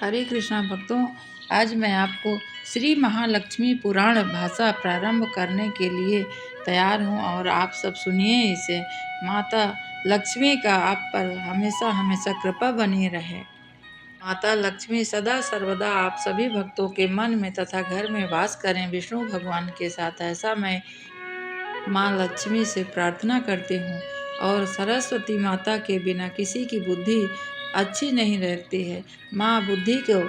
हरे कृष्णा भक्तों, आज मैं आपको श्री महालक्ष्मी पुराण भाषा प्रारंभ करने के लिए तैयार हूँ और आप सब सुनिए इसे। माता लक्ष्मी का आप पर हमेशा हमेशा कृपा बनी रहे। माता लक्ष्मी सदा सर्वदा आप सभी भक्तों के मन में तथा घर में वास करें विष्णु भगवान के साथ, ऐसा मैं माँ लक्ष्मी से प्रार्थना करती हूँ। और सरस्वती माता के बिना किसी की बुद्धि अच्छी नहीं रहती है। माँ बुद्धि को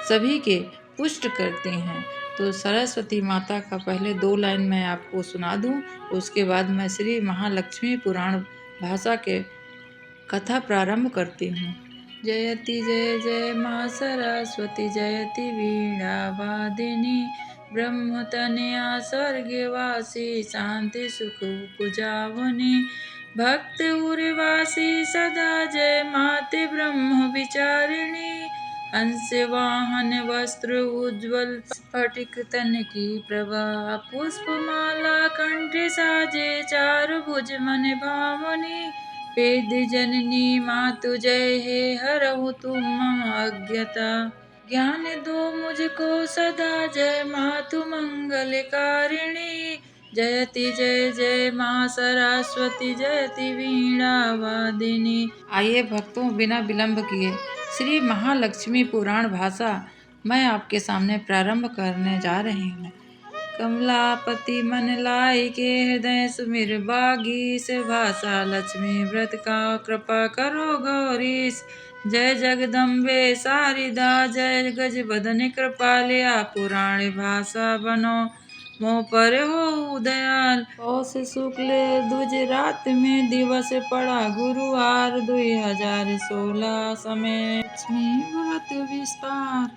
सभी के पुष्ट करती हैं। तो सरस्वती माता का पहले 2 लाइन मैं आपको सुना दूँ, उसके बाद मैं श्री महालक्ष्मी पुराण भाषा के कथा प्रारंभ करती हूँ। जयति जय जय माँ सरस्वती, जयति वीणा वादिनी, ब्रह्मतनया स्वर्गवासी, शांति सुख उपजावनी, भक्त उर्वासी सदा जय माते ब्रह्म विचारिणी, हंस वाहन वस्त्र उज्ज्वल स्फटिक तन की प्रभा, पुष्पमाला कंठे साजे चारु भुज मन भावनी, वेद जननी मातु जय हे हरहु तुम मम अज्ञता, ज्ञान दो मुझको सदा जय मातु मंगलकारिणी, जयति जय जय माँ सरस्वती, जयति वीणा वादिनी। आइए भक्तों, बिना विलंब किए श्री महालक्ष्मी पुराण भाषा मैं आपके सामने प्रारंभ करने जा रही हूँ। कमलापति मन लाई के हृदय सुमिर बागीस, भाषा लक्ष्मी व्रत का कृपा करो गौरीश, जय जगदम्बे शारदा, जय गज बदन कृपालया, पुराण भाषा बनो मोह पर हो दयाल। पौष शुक्ल द्विज रात में दिवस पड़ा गुरुवार, 2016 समय लक्ष्मी व्रत विस्तार,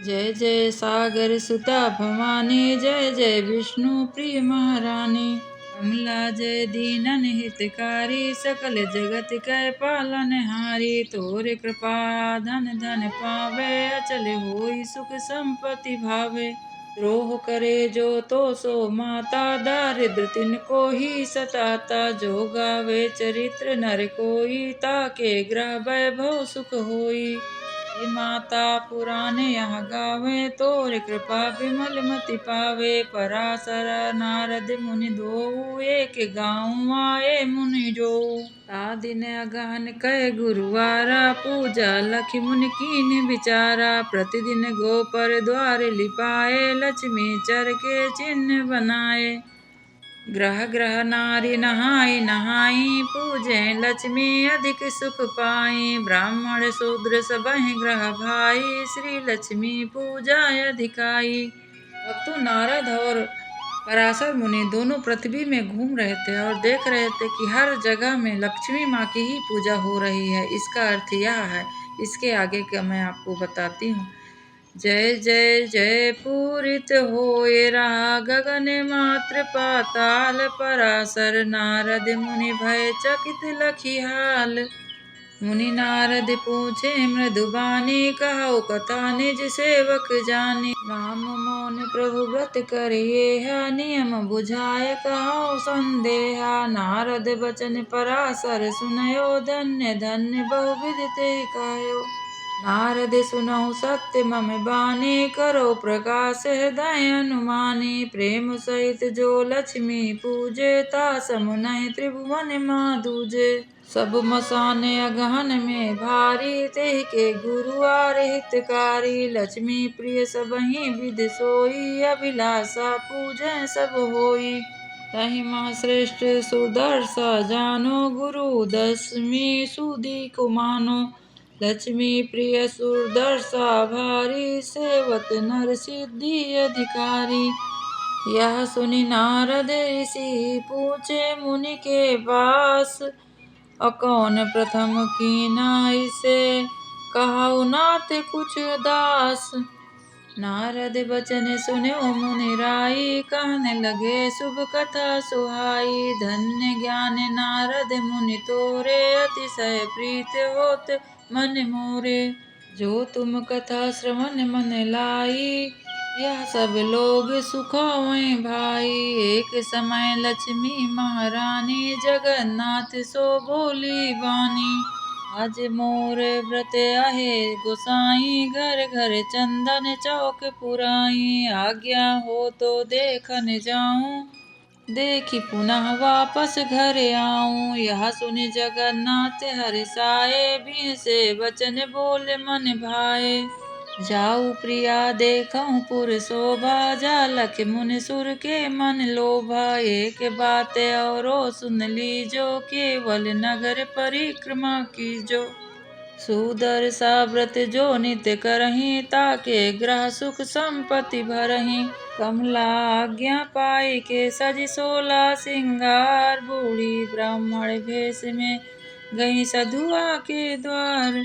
जय जय सागर सुता भवानी, जय जय विष्णु प्रिय महारानी, कमला जय दीनन हितकारी, सकल जगत कै पालन हारी, तोरे कृपा धन धन पावे, अचल होई सुख संपत्ति भावे, द्रोह करे जो तो सो माता, दारिद्र तिनको ही सताता, जो गावे चरित्र नर कोई, ताके ग्रह वैभव सुख होई, माता पुराण यह गावे, तोर कृपा विमल मति पावे, पराशर नारद मुनि दो, एक गाँव आए मुनि जो, दिन अगहन कह गुरुवारा, पूजा लखि मुनि कीन विचारा, प्रतिदिन गोपर द्वार लिपाए, लक्ष्मी चर के चिन्ह बनाए, ग्रह ग्रह नारी नहाई नहाई, पूजे लक्ष्मी अधिक सुख पाई, ब्राह्मण शूद्र सबहि ग्रह भाई, श्री लक्ष्मी पूजा अधिकाई। भक्तों, नारद और पराशर मुनि दोनों पृथ्वी में घूम रहे थे और देख रहे थे कि हर जगह में लक्ष्मी माँ की ही पूजा हो रही है। इसका अर्थ यह है, इसके आगे का मैं आपको बताती हूँ। जय जय जय पूरित होए रहा गगन मात्र पाताल, पराशर नारद मुनि भय चकित लखी हाल, मुनि नारद पूछे मृदुबानी, कहो कथा निज सेवक जानी, राम मौन प्रभु व्रत करिए है, नियम बुझाए कहो संदेहा, नारद बचन पराशर सुनयो, धन्य धन्य बहुविध ते कायो, नारद सुनहु सत्य मम बानी, करो प्रकाश हृदय अनुमानी, प्रेम सहित जो लक्ष्मी पूजे, तासम नहीं त्रिभुवन माँ दूजे, सब मसाने अगहन में भारी, तेह के गुरुवार हितकारी, लक्ष्मी प्रिय सबहि विध सोई, अभिलाषा पूजै सब होई, तहि माँ श्रेष्ठ सुदर्शा जानो, गुरु दशमी सुदी को मानो, लक्ष्मी प्रिय सुदर्शा भारी, सेवत नर सिद्धि अधिकारी, यह सुनि नारद ऋषि पूछे मुनि के पास, कौन प्रथम कीना इसे, कहाउ नाथ कुछ दास, नारद बचन सुन्यो मुनि राई, कहने लगे शुभ कथा सुहाई, धन्य ज्ञान नारद मुनि तोरे, अतिशय प्रीत होत मन मोरे, जो तुम कथा श्रवण मन लाई, यह सब लोग सुखावें भाई, एक समय लक्ष्मी महारानी, जगन्नाथ सो बोली वाणी, आज मोर व्रत आहे गोसाई, घर घर चंदन चौक पुराई। आज्ञा हो तो देखन जाऊं, देखी पुनः वापस घर आऊं। यह सुनि जगन्नाथ हर्षाए, बिन से वचन बोले मन भाए। जाऊ प्रिया देखऊं पुर शोभा, जालक मुनि सुर के मन लोभा। एक बात औरो सुन लीजो, केवल नगर परिक्रमा कीजो। सुदर्शा व्रत जो नित्य करहीं, ताके ग्रह सुख संपत्ति भरहीं। कमला आज्ञा पाई के सज 16 सिंगार, बूढ़ी ब्राह्मण भेष में गई सधुआ के द्वार।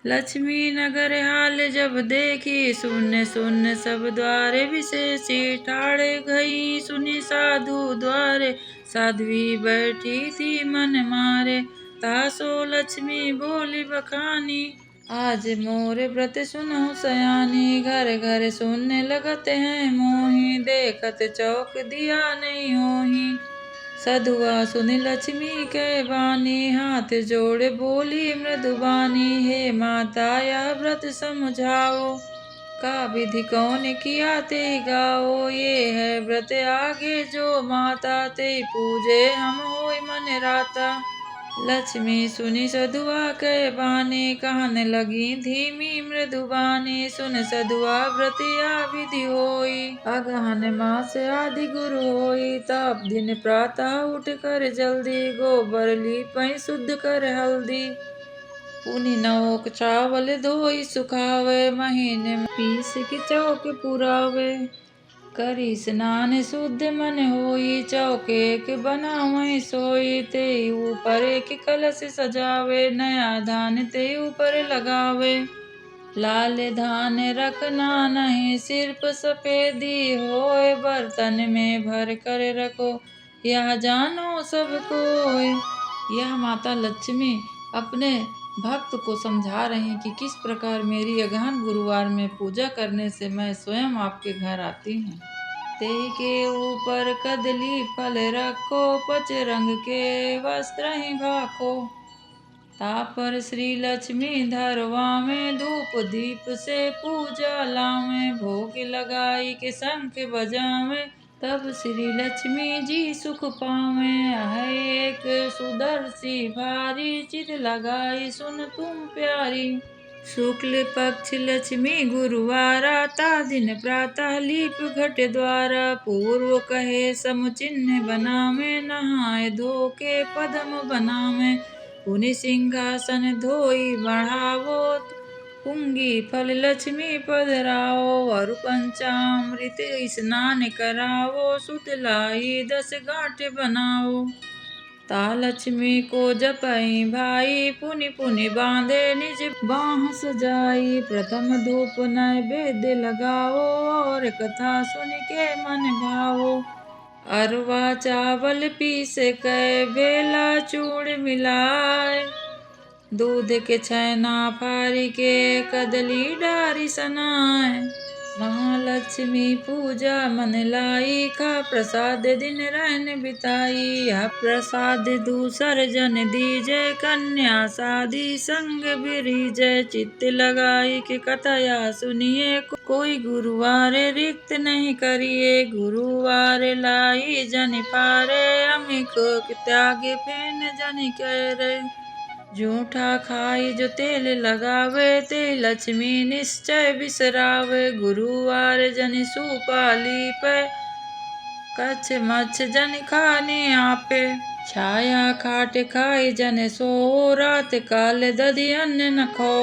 लक्ष्मी नगर हाल जब देखी, शून्य शून्य सब द्वारे विशेषी। ठाड़े गई सुनि साधु द्वारे, साध्वी बैठी थी मन मारे। तासो लक्ष्मी बोली बखानी, आज मोर व्रत सुनो सयानी। घर घर सुनने लगते हैं मोही, देखत चौक दिया नहीं होही। सधुआ सुनि लक्ष्मी के बानी, हाथ जोड़े बोली मृदुबानी। हे माता यह व्रत समझाओ, का विधि कौन किया ते गाओ। ये है व्रत आगे जो माता, ते पूजे हम होय मन राता। लक्ष्मी सुनि सधुआ के बानी, कहने लगी धीमी मृदुबानी। सुन सधुआ व्रत या विधि होई, अगहन मास आदि गुरु होई। तब दिन प्रातः उठ कर जल्दी, गोबर लीपई शुद्ध कर हल्दी। पुनि नौक चावल धोई सुखावे, महीने पीस के चौक पुरावे। करी स्नान शुद्ध मन होई, चौक एक बनावै सोई। ते ऊपर एक कलश सजावे, नया धान ते ऊपर लगावे। लाल धान रखना नहीं, सिर्फ सफेदी होए। बर्तन में भर कर रखो, यह जानो सब कोय। यह माता लक्ष्मी अपने भक्त को समझा रही कि किस प्रकार मेरी अगहन गुरुवार में पूजा करने से मैं स्वयं आपके घर आती हूँ। ते के ऊपर कदली फल रखो, 5 रंग के वस्त्र ही भाखो। तापर श्री लक्ष्मी धरवा में, धूप दीप से पूजा लावे। भोग लगाई के शंख बजावे, तब श्री लक्ष्मी जी सुख पावे। है एक सुदर्शी भारी, चित लगाई सुन तुम प्यारी। शुक्ल पक्ष लक्ष्मी गुरुवारा, ता दिन प्रातः लीप घट द्वारा। पूर्व कहे समुचिन्ह बनावे, नहाय धो के पद्म बनावे। पुनि सिंहासन धोई बढ़ावो, पुंगी फल लक्ष्मी पधराओ। और पंचामृत स्नान करावो, सुतलाई 10 गांठ बनाओ। ता लक्ष्मी को जपई भाई, पुनि पुनि बांधे निज बाँह सजाई। प्रथम धूप नैवेद्य लगाओ, और कथा सुन के मन भावो। अरवा चावल पीस कै बेला, चूड़ मिलाए। दूध के छैना फारी के, कदली डारी सनाए। महालक्ष्मी पूजा मन लाई, खा प्रसाद दिन रहन बिताई। यह प्रसाद दूसर जन दीजे, कन्या शादी संग बिरीजे। चित्त लगाई के कथया सुनिए, कोई गुरुवार रिक्त नहीं करिए। गुरुवार लाई जन पारे, अमिक त्यागे फेन जन करे। जूठा खाई जो तेल लगावे, ते लक्ष्मी निश्चय बिसरावे। गुरुवार जन सुपाली पे, कच्छ मच्छ जन खाने आपे। छाया खाट खाई जन सो, रात काल दधि अन्न न खो।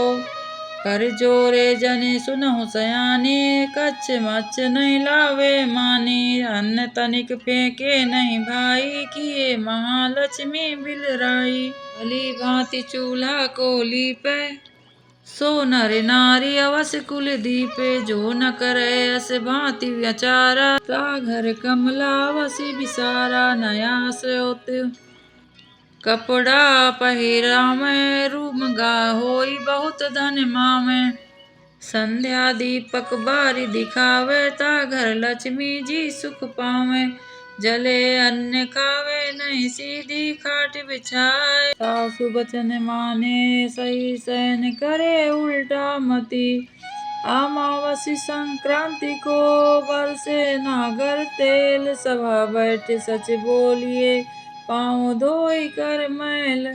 कर जोरे जन सुनहु सयानी, कच्छ मच्छ नहीं लावे मानी। अन्न तनिक फेंके नहीं भाई, किए महालक्ष्मी बिलराई। भली भांति चूल्हा को लीपे, सो नर नारी अवश्य कुल दीपे। जो न करे अस भांति अचारा, ता घर कमला अवश्य बिसारा। नया स्योत कपड़ा पहिरावे, रूमगा होई बहुत धन मावे। संध्या दीपक बारी दिखावे, ता घर लक्ष्मी जी सुख पावे। जले अन्न खावे नहीं सीधी खाट बिछाए। सासु बचन माने सही सहन करे उल्टा मती। अमावसी संक्रांति को बरसे नागर तेल। सभा बैठे सच बोलिए पाँव धोई कर मैल।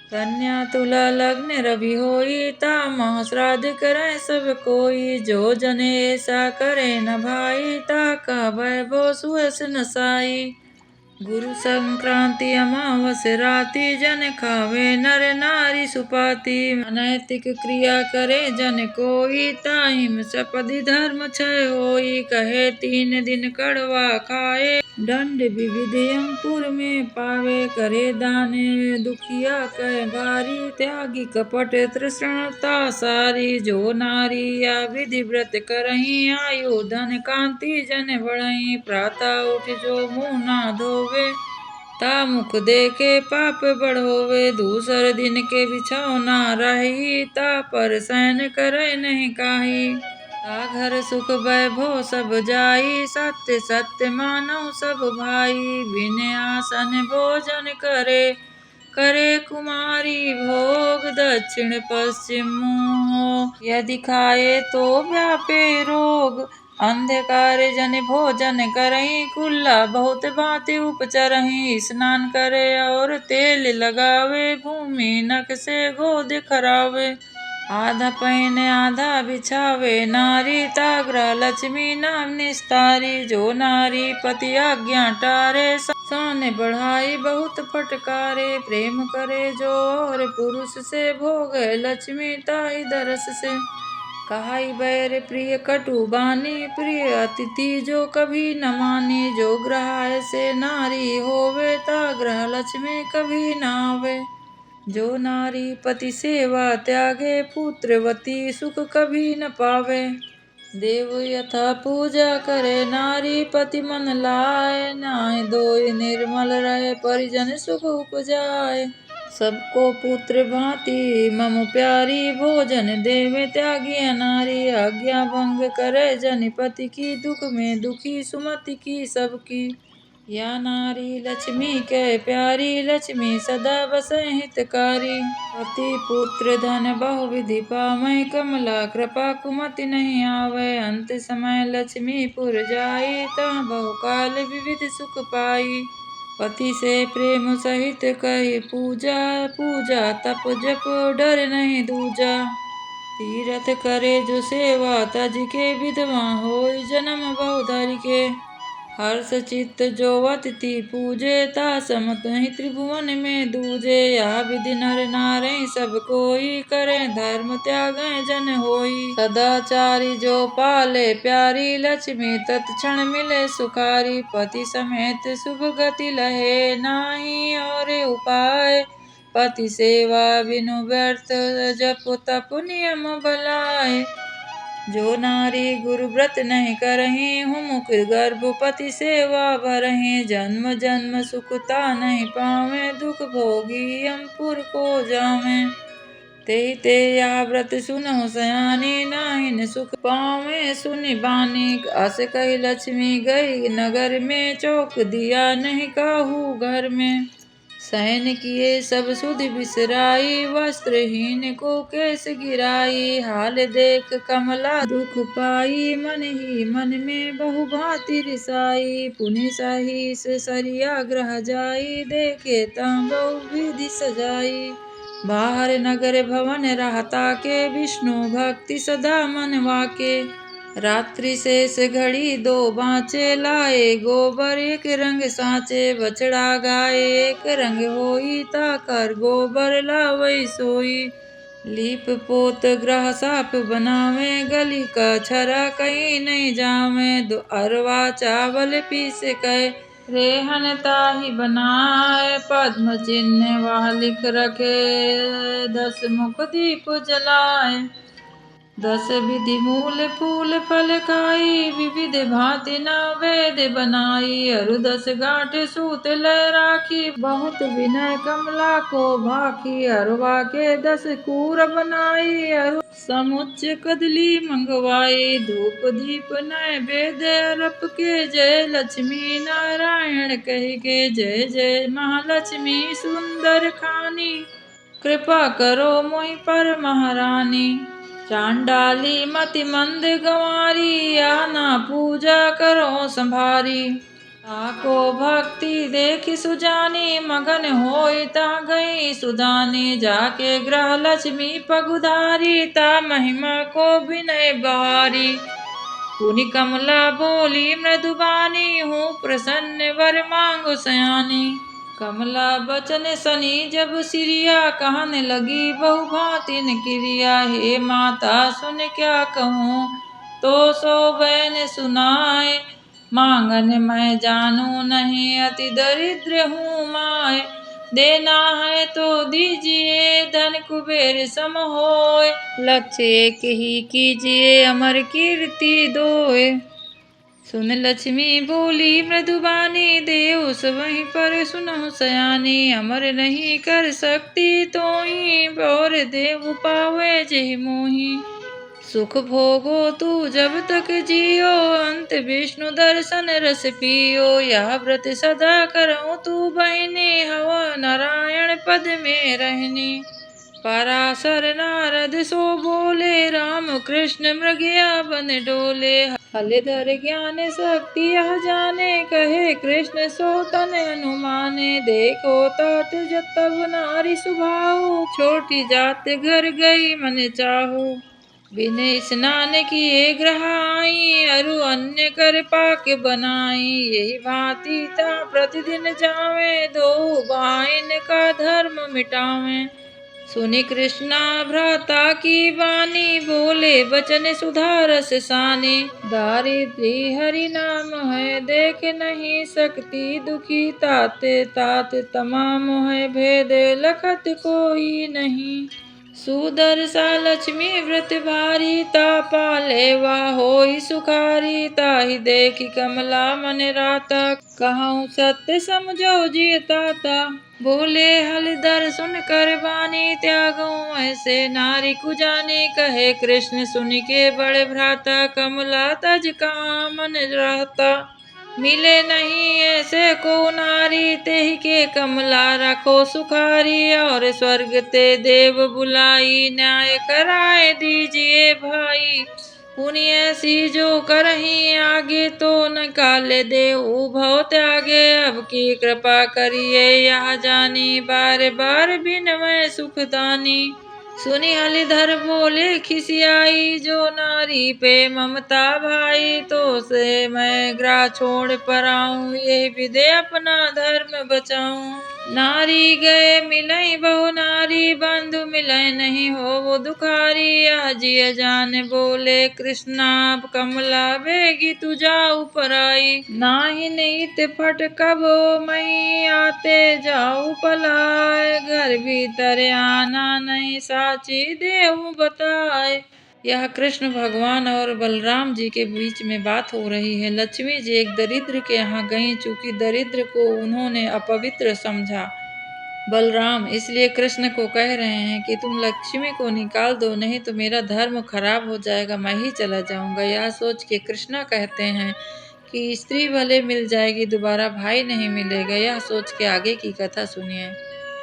कन्या तुला लग्न रवि होई ता मह श्राद्ध करे सब कोई। जो जने ऐसा करे न भाई ता का वैभव सुयस नसाई। गुरु संक्रांति अमावस राति जन खावे नर नारी सुपाति। अनैतिक क्रिया करे जन कोई ताहिम सपदि धर्म क्षय होई। कहे 3 दिन कड़वा खाए दंड विविध यमपुर में पावे। करे दान दुखिया कह भारी त्यागी कपट तृष्णता सारी। जो नारी या विधि व्रत करही आयु धन कांति जन बढ़ई। प्रातः उठ जो मुँह ना धोवे ता मुख देखे पाप बढ़ोवे। दूसर दिन के बिछौना रही ता पर शयन करे नहीं काही। ता घर सुख वैभव सब जाई सत्य सत्य मानव सब भाई। बिन आसन भोजन करे करे कुमारी भोग। दक्षिण पश्चिम मुँह यदि खाए तो व्यापे रोग। अंधकार जन भोजन करही कुल्ला बहुत भांति उपचरही। स्नान करे और तेल लगावे भूमि नख से गोद खरावे। आधा पहने आधा बिछावे नारी ता गृह लक्ष्मी नाम निस्तारी। जो नारी पति आज्ञा टारे शान बढ़ाई बहुत फटकारे। प्रेम करे जो और पुरुष से भोग लक्ष्मी ताहि दरस से। कहाई बैर प्रिय कटु बानी प्रिय अतिथि जो कभी न मानी। जो ग्रह से नारी होवे ता ग्रह लक्ष्मी कभी न आवे। जो नारी पति सेवा त्यागे पुत्रवती सुख कभी न पावे। देव यथा पूजा करे नारी पति मन लाए। नाहि दोई निर्मल रहे परिजन सुख उपजाए। सबको पुत्र भांति मम प्यारी भोजन देवे त्यागी अनारी। आज्ञा भंग करे जनि पति की दुख में दुखी सुमति की सबकी। या नारी लक्ष्मी के प्यारी लक्ष्मी सदा बसै हितकारी। पति पुत्र धन बहु विधि पावै कमला कृपा कुमति नहीं आवे। अंत समय लक्ष्मीपुर जाई तहाँ बहुकाल विविध सुख पाई। पति से प्रेम सहित कही पूजा पूजा तप जप डर नहीं दूजा। तीरथ करे जो सेवा तज के विधवा होई जन्म बहुधरि के। हर्ष चित्त जो अतिथि पूजे ता समत नहीं त्रिभुवन में दूजे। या विधि नर नारई सब कोई करे धर्म त्याग जन होई। सदाचारी जो पाले प्यारी लक्ष्मी तत्क्षण मिले सुखारी। पति समेत शुभ गति लहे नाही और उपाय। पति सेवा बिनु व्यर्थ जप तप नियम भलाए। जो नारी गुरु व्रत नहीं करही हुमुख गर्भपति सेवा भरही। जन्म जन्म सुखता नहीं पावे दुख भोगी यमपुर को जावे। ते ते या व्रत सुनहु सयानी नाहिन सुख पावे सुनि बानी। अस कही लक्ष्मी गई नगर में चौक दिया नहीं काहू घर में। शयन किए सब सुध बिसराई वस्त्रहीन को केस गिराई। हाल देख कमला दुख पाई मन ही मन में बहु भांति रिसाई। पुनि सही से सरिया ग्रह जाई देखे तं बहु विधि सजाई। बाहर नगर भवन रहता के विष्णु भक्ति सदा मन वाके। रात्रि शेष घड़ी 2 बाँचे लाए गोबर एक रंग साँचे। बछड़ा गाय एक रंग होई ता कर गोबर लावई सोई। लीप पोत ग्रह साफ बनावे गली का छरा कहीं नहीं जावे। अरवा चावल पीस कहे रेहन ताही बनाए। पद्म चिन्ह वह लिख रखे 10 मुख दीप जलाए। दस विधि मूल फूल फल खाई, विविध भांति नैवेद बनाई। अरु दस गांठ सूत लय राखी, बहुत विनय कमला को भाखी। अरुआ के 10 कूर बनाई, अरु समुच्च कदली मंगवाई। धूप दीप नैवेद्य अर्प के, जय लक्ष्मी नारायण कह के। जय जय महालक्ष्मी सुंदर खानी, कृपा करो मोहि पर महारानी। चांडाली मति मंद गंवारी, आना पूजा करो संभारी। ताको भक्ति देखि सुजानी, मगन होई ता गई सुदानी। जाके ग्रह लक्ष्मी पगुधारी, ता महिमा को विनय बहारी। पुनि कमला बोली मृदुबानी, हूँ प्रसन्न वर मांगो सयानी। कमला बचन सनी जब सिरिया, कहने लगी बहु भांति क्रिया। हे माता सुन क्या कहूँ, तो सो बैन सुनाए। मांगन मैं जानू नहीं, अति दरिद्र हूँ माय। देना है तो दीजिए, धन कुबेर सम होय। लक्ष्य एक ही कीजिए, अमर कीर्ति दोय। सुन लक्ष्मी बोली मृदुबानी, देव सबहि पर सुनहु सयानी। अमर नहीं कर सकती तोहि, और देव पावे जेहि मोहि। सुख भोगो तू जब तक जियो, अंत विष्णु दर्शन रस पियो। यह व्रत सदा करऊँ तू बहिनी, हव नारायण पद में रहनी। पराशर नारद सो बोले, राम कृष्ण मृगया बन डोले। हलधर ज्ञान शक्ति यह जाने, कहे कृष्ण सो तन अनुमाने। देखो तात तब नारी सुभाऊ, छोटी जात घर गई मन चाहू। बिन स्नान किए ग्रह आई, अरु अन्य कर पाक बनाई। यही भांति ता प्रतिदिन जावे, दो बाइन का धर्म मिटावे। सुनि कृष्णा भ्राता की वाणी, बोले वचन सुधा रस सानी। दारिद्री हरि नाम है, देख नहीं सकती दुखी ताते। तात तमाम है भेद, लखत कोई नहीं। सुदर्शा लक्ष्मी व्रत भारी, ता पाले वा होई सुखारी। ताहि देखि कमला मन राता, कहूँ सत्य समझो जिय ताता। बोले हलधर सुन कर बानी, त्यागऊँ ऐसे नारी कुजानी। कहे कृष्ण सुनि के बड़े भ्राता, कमला तज कहाँ मन रहता। मिले नहीं ऐसे को नारी, तेहि के कमला रखो सुखारी। और स्वर्ग ते देव बुलाई, न्याय कराए दीजिए भाई। पुनि ऐसी जो करही आगे, तो न काले देहु भव त्यागे। अब की कृपा करिए यह जानी, बार बार बिनवै सुखदानी। सुनि हलधर बोले खिसियाई, जो नारी पे ममता भाई। तो से मैं ग्रह छोड़ पर आऊँ, ये विदे अपना धर्म बचाऊँ। नारी गए मिलई बहु नारी, बंधु मिलय नहीं हो वो दुखारी। यह जिय जान बोले कृष्णा, कमला बेगी तू जाऊ पराई। नाही नीत फट कबो मही, आते जाऊ पलाय। घर भीतर आना नहीं, साची देहु बताए। यह कृष्ण भगवान और बलराम जी के बीच में बात हो रही है। लक्ष्मी जी एक दरिद्र के यहाँ गईं, चूंकि दरिद्र को उन्होंने अपवित्र समझा। बलराम इसलिए कृष्ण को कह रहे हैं कि तुम लक्ष्मी को निकाल दो, नहीं तो मेरा धर्म खराब हो जाएगा, मैं ही चला जाऊंगा। यह सोच के कृष्णा कहते हैं कि स्त्री भले मिल जाएगी, दोबारा भाई नहीं मिलेगा। यह सोच के आगे की कथा सुनिए।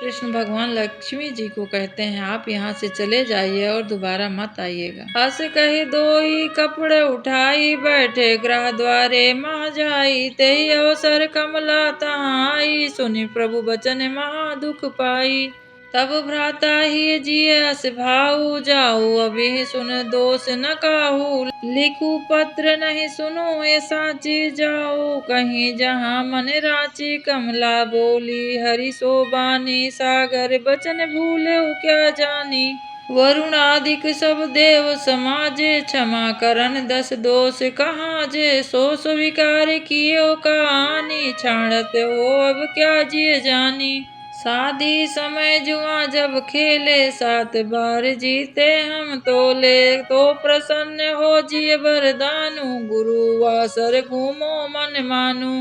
कृष्ण भगवान लक्ष्मी जी को कहते हैं, आप यहाँ से चले जाइए और दोबारा मत आइएगा। हस कही दोई कपड़े उठाई, बैठे ग्रह द्वारे मह जाई। तेहि अवसर कमला तहाँ आई, सुनि प्रभु बचन महा दुख पाई। तब भ्राता ही जिय अस भाऊ, जाऊ अभी सुन दोष न काहू। लिखू पत्र नहीं सुनो ये साची, जाओ कहीं जहाँ मन राची। कमला बोली हरि सो बानी, सागर बचन भूले क्या जानी। वरुण आदिक सब देव समाजे, क्षमा करन 10 दोष कहाँ जे। सो स्वीकार कियो कहानी, छाड़त हो अब क्या जिय जानी। शादी समय जुआ जब खेले, 7 बार जीते हम तोले। तो प्रसन्न हो जिय वरदानु, गुरुवासर घूमो मन मानु।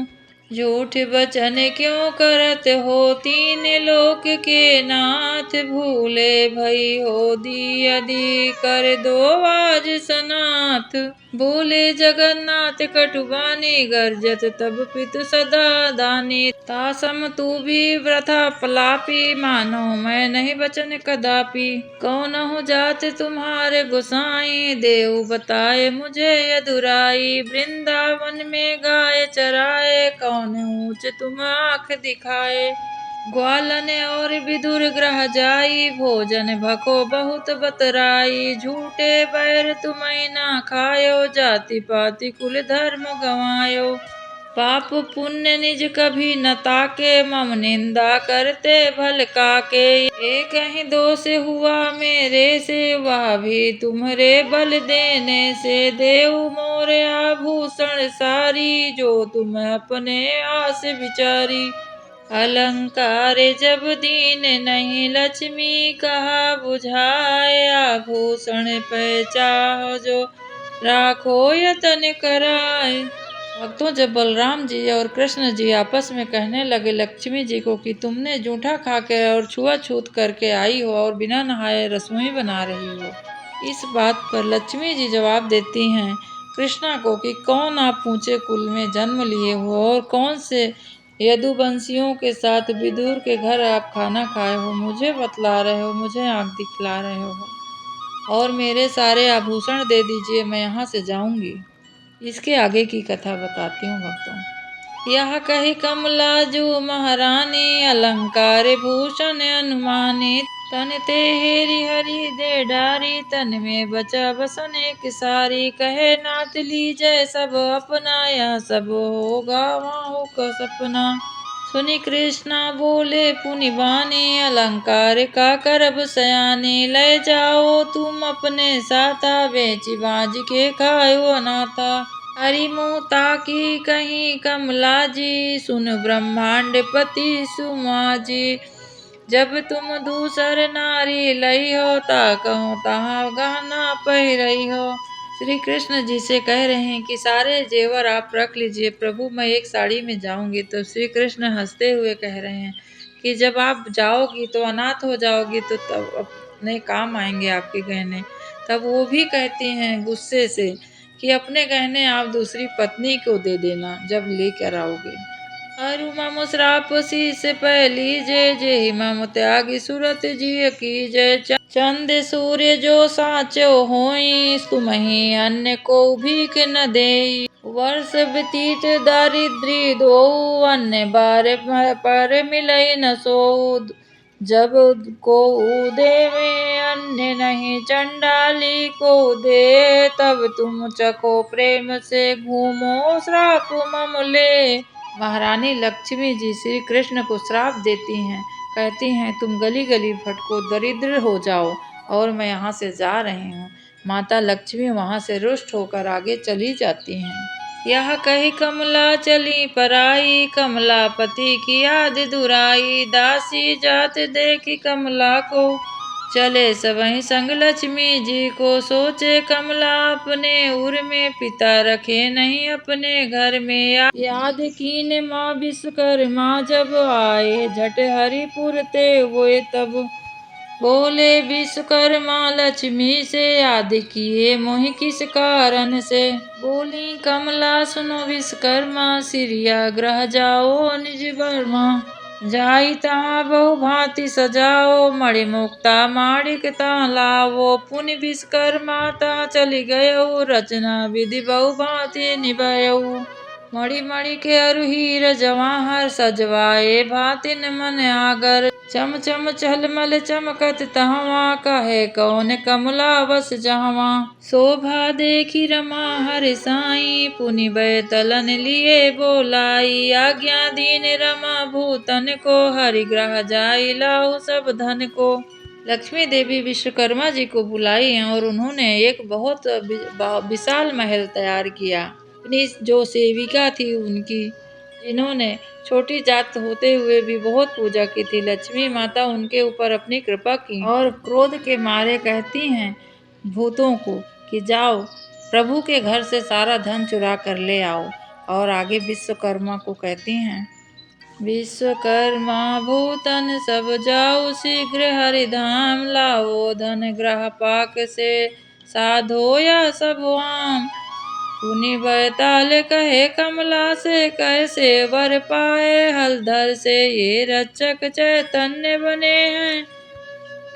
झूठ बचन क्यों करत हो, 3 लोक के नाथ। भूले भई हो दी यदि, कर दो आज सनाथ। बोले जगन्नाथ कटुबानी, गर्जत तब पितु सदा दानी। तासम तू भी वृथा पलापी, मानो मैं नहीं बचन कदापि। कौनहु जात तुम्हारे गोसाई, देव बताए मुझे यदुराई। वृंदावन में गाय चराए, कौन ऊंच तुम आँख दिखाए। ग्वालन और विदुर ग्रह जाई, भोजन भको बहुत बतराई। झूठे बैर तुम्हें ना खायो, जाति पाति कुल धर्म गवायो। पाप पुण्य निज कभी न ताके, मम निंदा करते भल काके। एक ही दोष हुआ मेरे से, वह भी तुम्हारे बल देने से। देव मोरे आभूषण सारी, जो तुम अपने आस विचारी। अलंकार जब दीन नहीं, लक्ष्मी कहा बुझाए। आभूषण पहचाओ जो, राखो यतन कराए। भक्तों, जब बलराम जी और कृष्ण जी आपस में कहने लगे लक्ष्मी जी को कि तुमने जूठा खाकर और छुआछूत करके आई हो और बिना नहाए रसोई बना रही हो। इस बात पर लक्ष्मी जी जवाब देती हैं कृष्णा को कि कौन आप ऊंचे कुल में जन्म लिए हो और कौन से यदुवंशियों के साथ विदुर के घर आप खाना खाए हो। मुझे बतला रहे हो, मुझे आंख दिखला रहे हो और मेरे सारे आभूषण दे दीजिए, मैं यहाँ से जाऊंगी। इसके आगे की कथा बताती हूँ भक्तों। यह कही कमला जो महारानी, अलंकार भूषण अनुमानी। तन ते हेरी हरि दे डारी, तन में बचा बसन एक सारी। कहे नाथ लीजय सब अपना, यह सब होगा वहाँ का सपना। सुनी कृष्णा बोले पुनि बानी, अलंकार का करब सयानी। ले जाओ तुम अपने साथा, बेची बाज के खायो अनाथा। हरि मुँह ताकी कहीं कमला जी, सुन ब्रह्मांड पति सुमा जी। जब तुम दूसर नारी लई हो, ता कहो तहाँ गहना पहिरई हो। श्री कृष्ण जी से कह रहे हैं कि सारे जेवर आप रख लीजिए प्रभु, मैं एक साड़ी में जाऊंगी। तो श्री कृष्ण हंसते हुए कह रहे हैं कि जब आप जाओगी तो अनाथ हो जाओगी, तो तब अपने काम आएंगे आपके गहने। तब वो भी कहती हैं गुस्से से कि अपने गहने आप दूसरी पत्नी को दे देना जब लेकर आओगे। अरु मम श्राप शीस पहली जय, जय मम त्यागी सुरत जी की जय। चंद सूर्य जो साचो होई, तुम्हें अन्य को भीख न देई। वर्ष व्यतीत दारिद्री दो, अन्य बार पर मिलई न सो। जब को देवे अन्य नहीं, चंडाली को दे। तब तुम चखो प्रेम से, घूमो श्राप मम ले। महारानी लक्ष्मी जी श्री कृष्ण को श्राप देती हैं, कहती हैं तुम गली गली भटको, दरिद्र हो जाओ और मैं यहाँ से जा रही हूँ। माता लक्ष्मी वहाँ से रुष्ट होकर आगे चली जाती हैं। यह कही कमला चली पराई, कमलापति की याद दुराई। दासी जात देखी कमला को, चले सबहीं संग लक्ष्मी जी को। सोचे कमला अपने उर में, पिता रखे नहीं अपने घर में। याद कीन माँ विश्वकर्मा जब आए, झट हरिपुर ते हुए तब। बोले विश्वकर्मा लक्ष्मी से, याद किए मोहि किस कारण से। बोली कमला सुनो विश्वकर्मा, सिरिया ग्रह जाओ निज वर्मा। जाई तहाँ बहु भांति सजाओ, मणि मुक्ता माणिक ता लावो। पुनि विश्वकर्मा ता चली गयो, रचना विधि बहु भांति निभयो। मणि मणि के अरु हीर जवाहर, सजवाए भातिन मन आगर। चम चम झलमल चमकत तहवा, कहे कौन कमला बस जहवा। शोभा देखी रमा हरि साई, पुनि बैतलन लिए बोलाई। आज्ञा दीन रमा भूतन को, हरि ग्रह जाई लाऊ सब धन को। लक्ष्मी देवी विश्वकर्मा जी को बुलाई और उन्होंने एक बहुत विशाल महल तैयार किया। अपनी जो सेविका थी उनकी, जिन्होंने छोटी जात होते हुए भी बहुत पूजा की थी। लक्ष्मी माता उनके ऊपर अपनी कृपा की और क्रोध के मारे कहती हैं भूतों को कि जाओ प्रभु के घर से सारा धन चुरा कर ले आओ। और आगे विश्वकर्मा को कहती हैं, विश्वकर्मा भूतन सब जाओ शीघ्र हरिधाम लाओ धन ग्रह पाक से साधो या सब आम। पुनि बैताल कहे कमला से कैसे वर पाए हलधर से ये रक्षक चैतन्य बने हैं।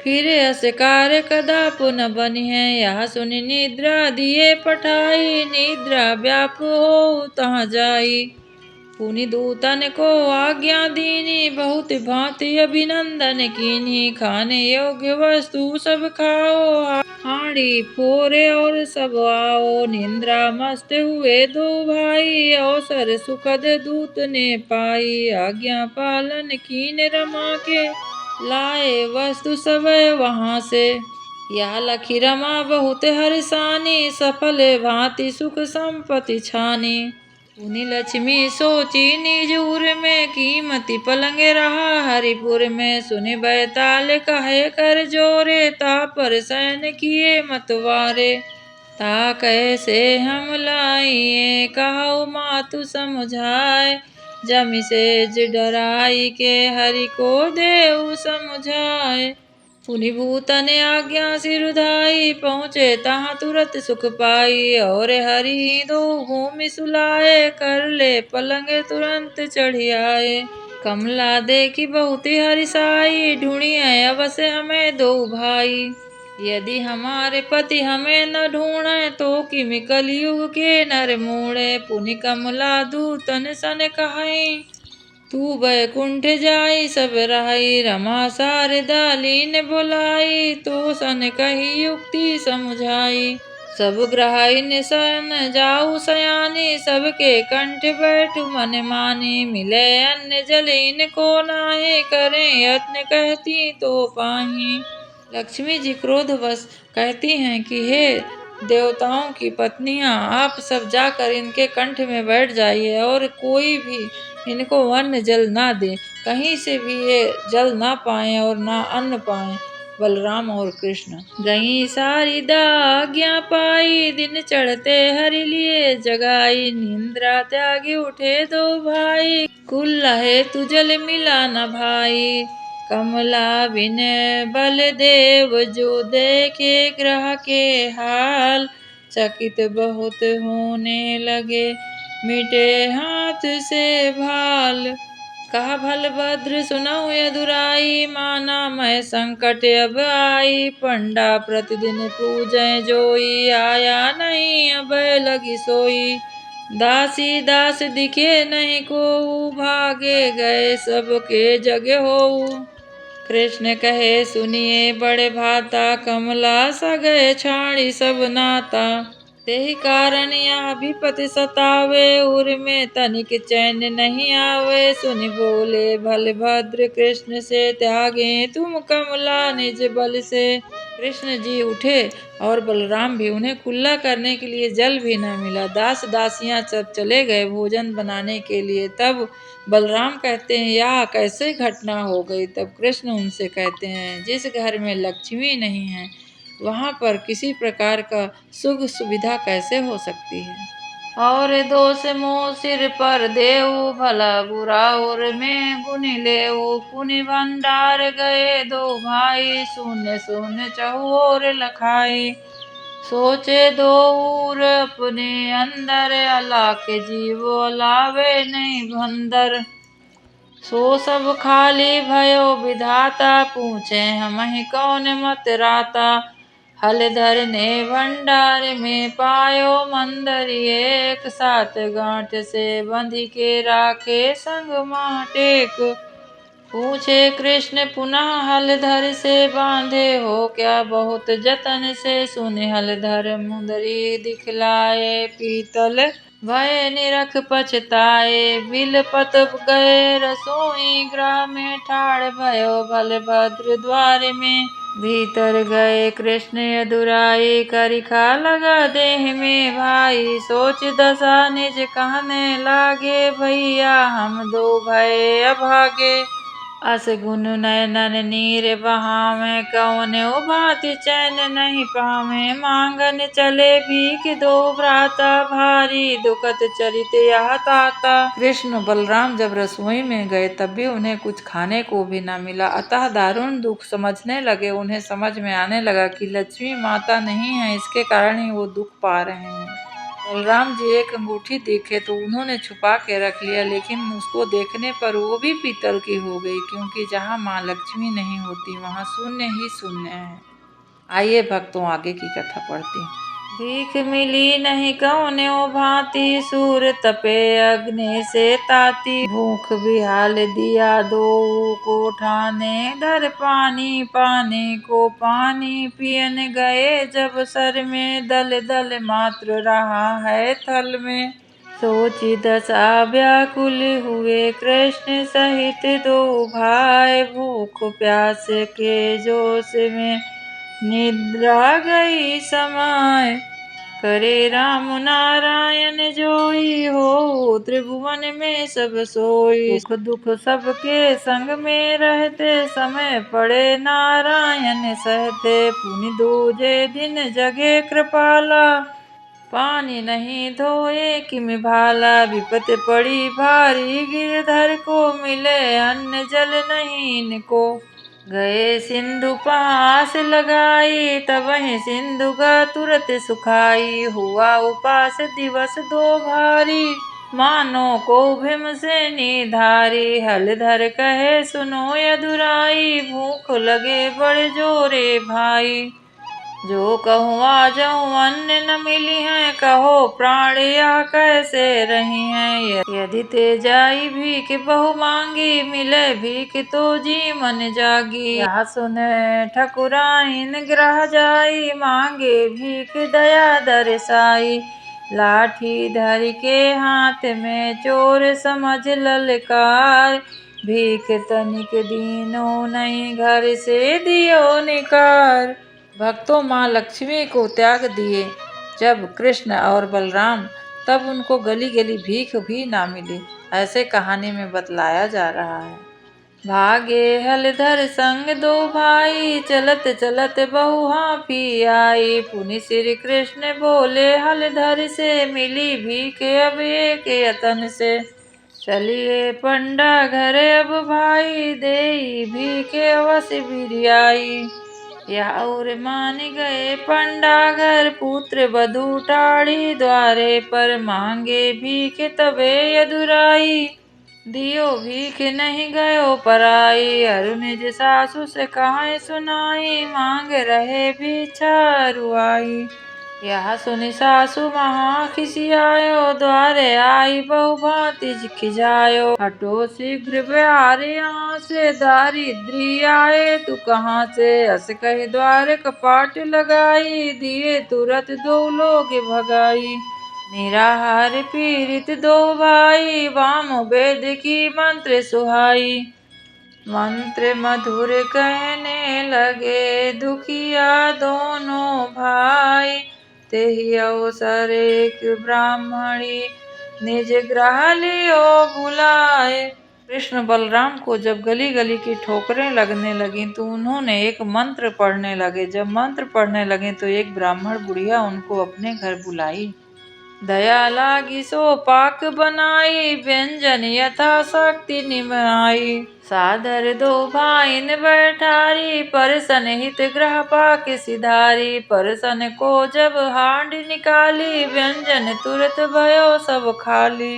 फिर असकार कदा पुन बनी है यह सुनि निद्रा दिए पठाई निद्रा व्याप हो तहाँ जाई। पुनि दूतन को आज्ञा दीनी बहुत भांति अभिनंदन कीनी खाने योग्य वस्तु सब खाओ हाड़ी फोरे और सब आओ। निंद्रा मस्त हुए दो भाई अवसर सुखद दूत ने पाई आज्ञा पालन कीन रमा के लाए वस्तु सब वहां से। यह लखी रमा बहुत हर्षानी सफल भांति सुख संपत्ति छानी। पुनि लक्ष्मी सोची निजूर में कीमती पलंग रहा हरिपुर में सुनि बैताल कहे कर जोरे ता पर शयन किए मतवारे। ता कैसे हम लाइए कहो मातु समझाए जमि सेज डराई के हरि को देव समझाए। पुनि भूतन आज्ञा सिरुधाई पहुँचे तहाँ तुरत सुख पाई और हरि दो भूमि सुलाए कर ले पलंग तुरंत चढ़ी आए। कमला देखी बहुत हरिसाई ढूंढिए अवश्य हमें दो भाई यदि हमारे पति हमें न ढूंढे तो किमि कलयुग के नर मूढ़े। पुनि कमला दूतन सन कहाई तू बैकुंठ जाई सब रहाई रमा शारदा लीन बुलाई तो सन कही युक्ति समझाई। सब ग्रहाइन सन जाऊ सयानी सबके कंठ बैठु मन मानी मिले अन्न जल इनको नाहि करें यत्न कहती तो पाही। लक्ष्मी जी क्रोधवश कहती हैं कि हे देवताओं की पत्नियां आप सब जाकर इनके कंठ में बैठ जाइए और कोई भी इनको अन्न जल ना दे कहीं से भी ये जल ना पाएं और ना अन्न पाएं। बलराम और कृष्ण गई शारदा आज्ञा पाई दिन चढ़ते हरि लिए जगाई निंद्रा त्यागी उठे दो भाई कुल लहे तु जल मिला न भाई। कमला बिन बलदेव जो देखे ग्रह के हाल चकित बहुत होने लगे मिटे हाथ से भाल। कहा भलभद्र सुनऊ यदुराई माना मैं संकट अब आई पंडा प्रतिदिन पूजै जोई आया नहीं अब लगी सोई। दासी दास दिखे नहीं को भागे गए सबके जग होऊ। कृष्ण कहे सुनिए बड़े भाता कमला सगए छाड़ी सब नाता। तेहि कारण यह विपति सतावे उर में तनिक चैन नहीं आवे। सुनि बोले भलभद्र कृष्ण से त्यागे तुम कमला निज बल से। कृष्ण जी उठे और बलराम भी उन्हें कुल्ला करने के लिए जल भी न मिला। दास दासियां सब चले गए भोजन बनाने के लिए। तब बलराम कहते हैं यह कैसे घटना हो गई। तब कृष्ण उनसे कहते हैं जिस घर में लक्ष्मी नहीं है वहाँ पर किसी प्रकार का सुख सुविधा कैसे हो सकती है। और दोष मोह सिर पर देऊ भला बुरा और में गुनि लेऊ। पुनि भंडार गए दो भाई शून्य शून्य चहुओर लखाई। सोचे दो उर अपने अंदर अला के जीवो लावे नहीं भंदर। सो सब खाली भयो विधाता पूछे हमहि कौन मत राता। हलधर ने भंडार में पायो मंदर एक सात गांठ से बंधी के राखे संग माटेक। पूछे कृष्ण पुनः हलधर से बांधे हो क्या बहुत जतन से, सुने हलधर मुंदरी दिखलाए पीतल भय निरख पछताए, बिलपत गए रसोई गृह में ठाड़ भयो बलभद्र द्वार में, भीतर गए कृष्ण यदुराई करिखा लगा देह में भाई, सोच दशा निज कहने लागे भैया हम दो भय अभागे, अस गुन नयनन नीर बहावे कौन भांति चैन नहीं पावे, मांगन चले भीख दो भ्राता भारी दुखत चरित यह ताता। कृष्ण बलराम जब रसोई में गए तब भी उन्हें कुछ खाने को भी न मिला, अतः दारुण दुख समझने लगे। उन्हें समझ में आने लगा कि लक्ष्मी माता नहीं है, इसके कारण ही वो दुख पा रहे हैं। बलराम जी एक अंगूठी दिखे तो उन्होंने छुपा के रख लिया, लेकिन उसको देखने पर वो भी पीतल की हो गई, क्योंकि जहाँ माँ लक्ष्मी नहीं होती वहाँ शून्य ही शून्य है। आइए भक्तों आगे की कथा पढ़ते हैं। भीख मिली नहीं कौन्यो भांति, सूर तपे अग्नि से ताती, भूख बिहाल दिया दो को ठाने, धर पानी पाने को पानी, पियन गए जब सर में दल दल मात्र रहा है थल में, सोची दशा व्याकुल हुए कृष्ण सहित दो भाई, भूख प्यास के जोश में निद्रा गई समाय, करे राम नारायण जोई हो, त्रिभुवन में सब सोई, सुख दुख सबके संग में रहते, समय पड़े नारायण सहते, पुनि दूजे दिन जगे कृपाला, पानी नहीं धोए किम भाला, विपत पड़ी भारी गिरधर को, मिले अन्न जल नहीं इनको, गए सिंधु पास लगाई, तब वहीं सिंधु गा तुरत सुखाई, हुआ उपास दिवस दो भारी, मानो को भीमसेनी धारी, हलधर कहे सुनो यदुराई, भूख लगे बड़े जोरे भाई, जो कहूँ आ जाऊँ अन्न न मिली है, कहो प्राण या कैसे रही है, यदि ते जाई भीख बहु मांगी, मिले भीख तो जी मन जागी, यह सुने ठकुराइन ग्रह जाई, मांगे भीख दया दरसाई, लाठी धर के हाथ में चोर समझ ललकार, भीख तनिक दीनो नहीं घर से दियो निकार। भक्तों माँ लक्ष्मी को त्याग दिए जब कृष्ण और बलराम, तब उनको गली गली भीख भी ना मिली, ऐसे कहानी में बतलाया जा रहा है। भागे हलधर संग दो भाई, चलत चलत बहु हाफी आई, पुनि श्री कृष्ण बोले हलधर से, मिली भीख अब एक यतन से, चलिए पंडा घर अब भाई, देई भीख अवश्य बिरियाई, यह और मान गए पंडा घर, पुत्र बधू टाढ़ी द्वारे पर, मांगे भीख तबे यदुराई, दियो भीख नहीं गयो पराई, अरु निज सासु से कहाँ सुनाई, मांग रहे भिक्षा रुआई, यह सुनि सासु महा खिसियायो, द्वारे आई बहु भांति खिजायो, हटो शीघ्र बिहार यहाँ से, दारिद्री आए तू कहाँ से, अस कही द्वार कपाट लगाई, दिए तुरत दो लोग भगाई, निराहार पीड़ित दो भाई, वाम वेद की मंत्र सुहाई, मंत्र मधुर कहने लगे दुखिया दोनों भाई, तेहि अवसर एक ब्राह्मणी निज गृह लियो बुलाए। कृष्ण बलराम को जब गली गली की ठोकरें लगने लगी तो उन्होंने एक मंत्र पढ़ने लगे। जब मंत्र पढ़ने लगे तो एक ब्राह्मण बुढ़िया उनको अपने घर बुलाई। दया लागी सो पाक बनाई, व्यंजन यथा शक्ति निमाई, सादर दो भाइन बैठारी, परसन हित ग्रह पाक सिधारी, परसन को जब हांड निकाली, व्यंजन तुरत भयो सब खाली,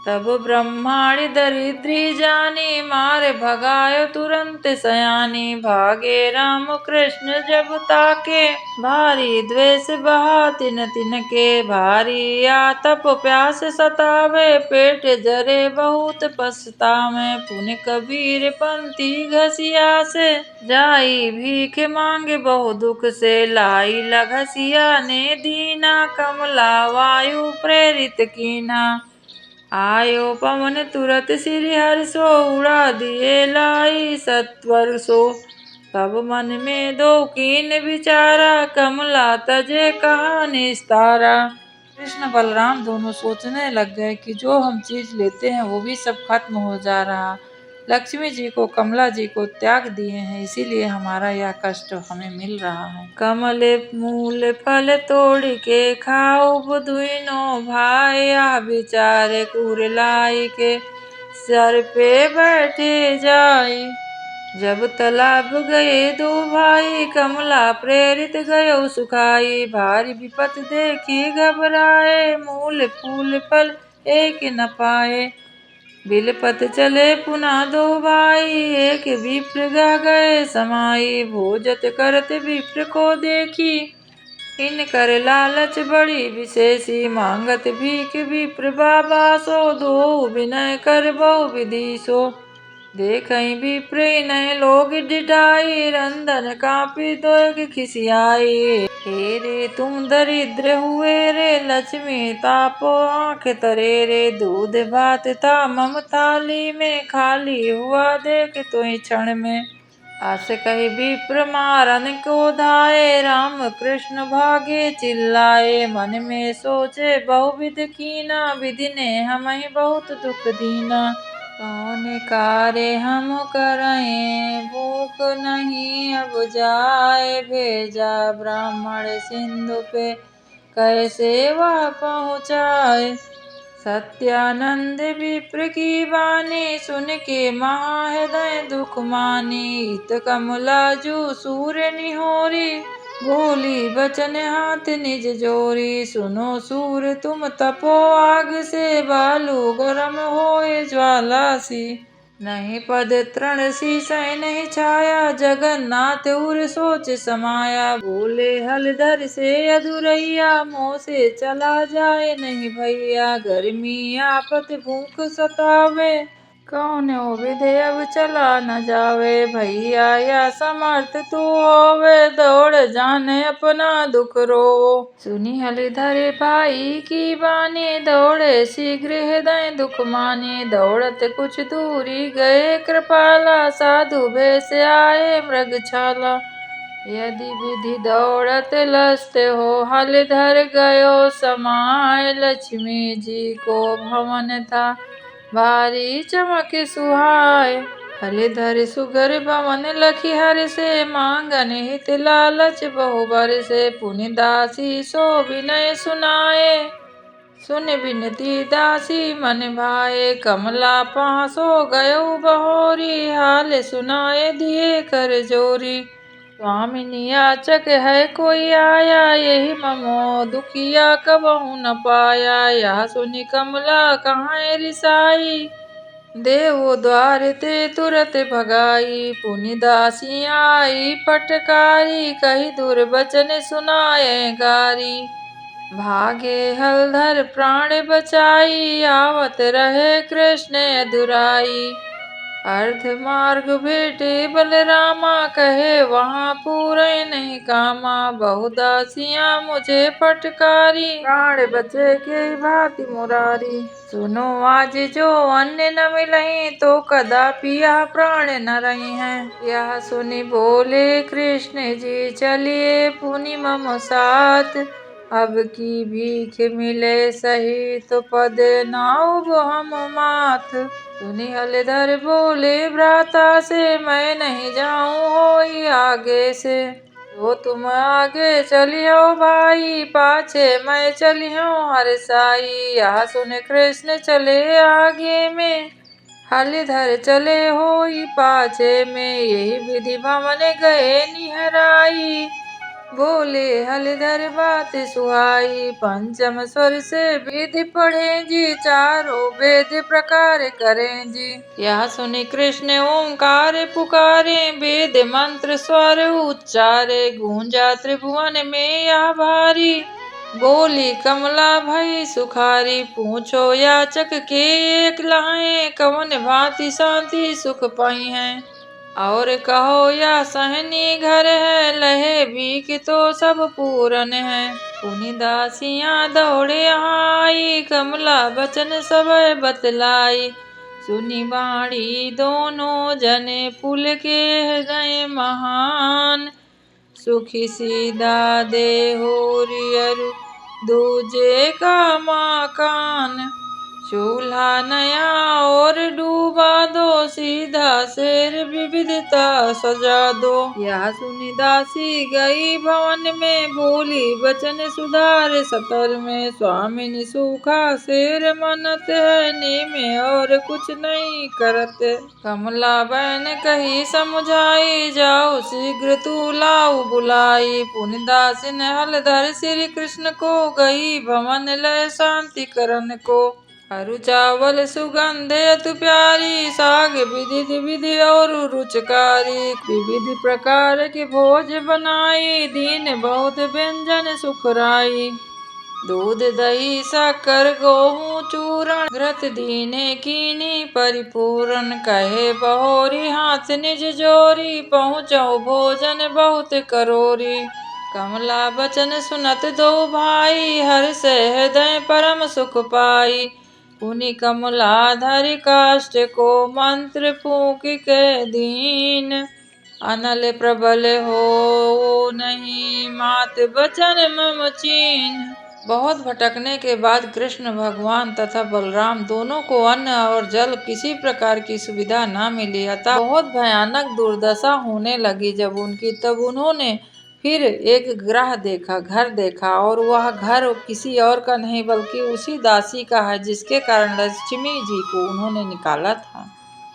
तब ब्रह्माणी दरिद्री जानी, मारे भगायो तुरंत सयानी। भागे राम कृष्ण जब ताके, भारी द्वेष बहा तिन तिनके। भारी आतप प्यास सतावे, पेट जरे बहुत पछतावे। पुन कबीर पंथी घसिया से, जाई भीख मांगे बहु दुख से। लाई लघसिया ने दीना, कमला वायु प्रेरित कीना। आयो पवन तुरत श्री हर्षो, उड़ा दिए लाई सत्वर सो। तब मन में दो कीन विचारा, कमला तजे कहा निस्तारा। कृष्ण बलराम दोनों सोचने लग गए कि जो हम चीज लेते हैं वो भी सब खत्म हो जा रहा। लक्ष्मी जी को कमला जी को त्याग दिए हैं, इसीलिए हमारा यह कष्ट हमें मिल रहा है। कमल मूल फल तोड़ के खाओ, दुइनो भाई यह विचारे। कुरलाई के सर पे बैठे जाई, जब तालाब गए दो भाई। कमला प्रेरित गयो सुखाई, भारी विपत देखी घबराए। मूल फूल फल एक न पाए, बिलपत चले पुनः दो भाई। एक विप्र गा गए समाई, भोजत करत विप्र को देखी। इन कर लालच बड़ी विशेषी, मांगत भीख विप्र बाबा सो। दो विनय कर बहु विधि सो, देखई विप्र इन्हें लोग डिठाई। रंदन कांपी दोग खिसियाई, हे रे तुम दरिद्र हुए रे। लक्ष्मी तापो आंख तरे रे, दूध भात था मम थाली में। खाली हुआ देख तुई क्षण में, आस कही विप्र मारन को धाये। राम कृष्ण भागे चिल्लाए, मन में सोचे बहुविध कीना। विधि ने हमें बहुत दुख दीना, कौन कार्य हम करें। भूख नहीं अब जाए, भेजा ब्राह्मण सिंधु पे। कैसे वह पहुँचाए, सत्यानंद विप्र की वाणी। सुन के महाहृदय दुख मानी, इत कमला जू सूर्य निहोरी। बोली बचन हाथ निज जोरी, सुनो सूर तुम तपो आग से। बालू गरम होए ज्वाला सी, नहीं पद तृण शीशय नहीं छाया। जगन्नाथ उर सोच समाया, बोले हलधर से अधुरैया। मोह से चला जाए नहीं भैया, गर्मी आपत भूख सतावे। कौन विधि अब चला न जावे, भैया या समर्थ तू होवे। दौड़ जाने अपना दुख रोवो, सुनी हलधर भाई की बानी। दौड़े शीघ्र हृदय दुख मानी, दौड़त कुछ दूरी गए कृपाला। साधु भेष आए मृगछाला, यदि विधि दौड़त लस्त हो। हलधर गयो समाय, लक्ष्मी जी को भवन था भारी चमक सुहाय। हलधर सुगर भवन लखी हर से, मांगन हित लालच बहु बर से। पुनि दासी सो विनय सुनाए, सुन विनती दासी मन भाए। कमला पासो गयो बहोरी, हाल सुनाए दिए कर जोरी। स्वामिनी याचक है कोई आया, यही ममो दुखिया कबहु न पाया। यह सुनी कमला कहाँ रिसाई, देवो द्वार ते तुरत भगाई। पुनि दासी आई फटकारी, कही दुर्वचन सुनाए गारी। भागे हलधर प्राण बचाई, आवत रहे कृष्ण अधुराई। अर्ध मार्ग भेटे बलरामा, कहे वहाँ पूरे नहीं कामा। बहुदासियाँ मुझे फटकारी, प्राण बचे के भांति मुरारी। सुनो आज जो अन्न न मिलहीं, तो कदापि यह प्राण न रही हैं। यह सुनी बोले कृष्ण जी चलिए पुनि मम साथ। अब की भीख मिले सही, तो पद नाउब हम माथ। सुनी हलधर बोले भ्राता से, मैं नहीं जाऊँ होई आगे से। तो तुम आगे चलियो भाई, पाछे मैं चलियो हरसाई। यह सुन कृष्ण चले आगे में, हलधर चले होई पाछे में। यही विधि भवन गए निहराई, बोले हलधर बात सुहाई, पंचम स्वर से वेद पढ़े जी, चारों वेद प्रकार करें जी। यह सुनि कृष्ण ओंकार पुकारे, वेद मंत्र स्वर उच्चारे, गूंजा त्रिभुवन में यह भारी। बोली कमला भई सुखारी, पूछो याचक के एक लाए, कवन भांति शांति सुख पाई है। और कहो या सहनी घर है, लहे भीख तो सब पूरन है। पुनि दासियां दौड़े आई, कमला बचन सब बतलाई। सुनी वाणी दोनों जने, पुल के हृदय महान। सुखी सीधा देहो रियरु, दूजे का मकान। चूल्हा नया और डूबा दो, सीधा शेर विविधता सजा दो। यह सुनी दासी गई भवन में, बोली वचन सुधार सतर में। स्वामिनी सूखा शेर मनत है, नीमे और कुछ नहीं करत। कमला बहन कही समझाई, जाओ शीघ्र तू लाऊ बुलाई। पुनि दासिन हलधर श्री कृष्ण को, गई भवन लय शांति करन को। अरु चावल सुगंध अति प्यारी, साग विधि विधि और रुचकारी। विविध प्रकार के भोज बनाई, दीन बहुत व्यंजन सुखराई। दूध दही शक्कर गेहूं चूरण, घृत दीने कीनी परिपूरण। कहे बहोरी हाथ निज जोरी, पहुँचो भोजन बहुत करोरी। कमला बचन सुनत दो भाई, हर्ष हृदय परम सुख पाई। पुनि कमला धरि काष्ठ को, मंत्र फूंक के दीन। अनल प्रबल हो नहीं, मात बचन मम चीन। बहुत भटकने के बाद कृष्ण भगवान तथा बलराम दोनों को अन्न और जल किसी प्रकार की सुविधा न मिली, अतः बहुत भयानक दुर्दशा होने लगी जब उनकी। तब उन्होंने फिर एक ग्रह देखा, घर देखा, और वह घर किसी और का नहीं बल्कि उसी दासी का है जिसके कारण लक्ष्मी जी को उन्होंने निकाला था।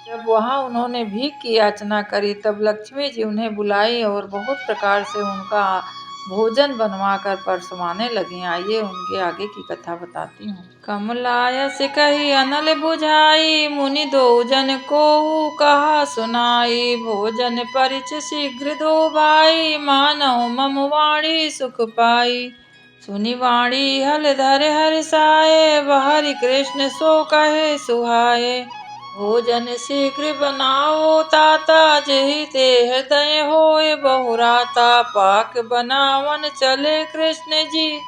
जब वहां उन्होंने भीख की याचना करी, तब लक्ष्मी जी उन्हें बुलाई और बहुत प्रकार से उनका भोजन बनवाकर परसवाने लगी। आइए उनके आगे की कथा बताती हूँ। कमलायस कही अनल बुझाई, मुनि दो जन को कहा सुनाई। भोजन परिच शीघ्र दो भाई, मानो मम वाणी सुख पाई। सुनि वाणी हलधर हर्षाए, हरि कृष्ण सो कहे सुहाए। भोजन शीघ्र बनाओ ताता, जेहि ते हृदय होए बहुराता। पाक बनावन चले कृष्ण जी,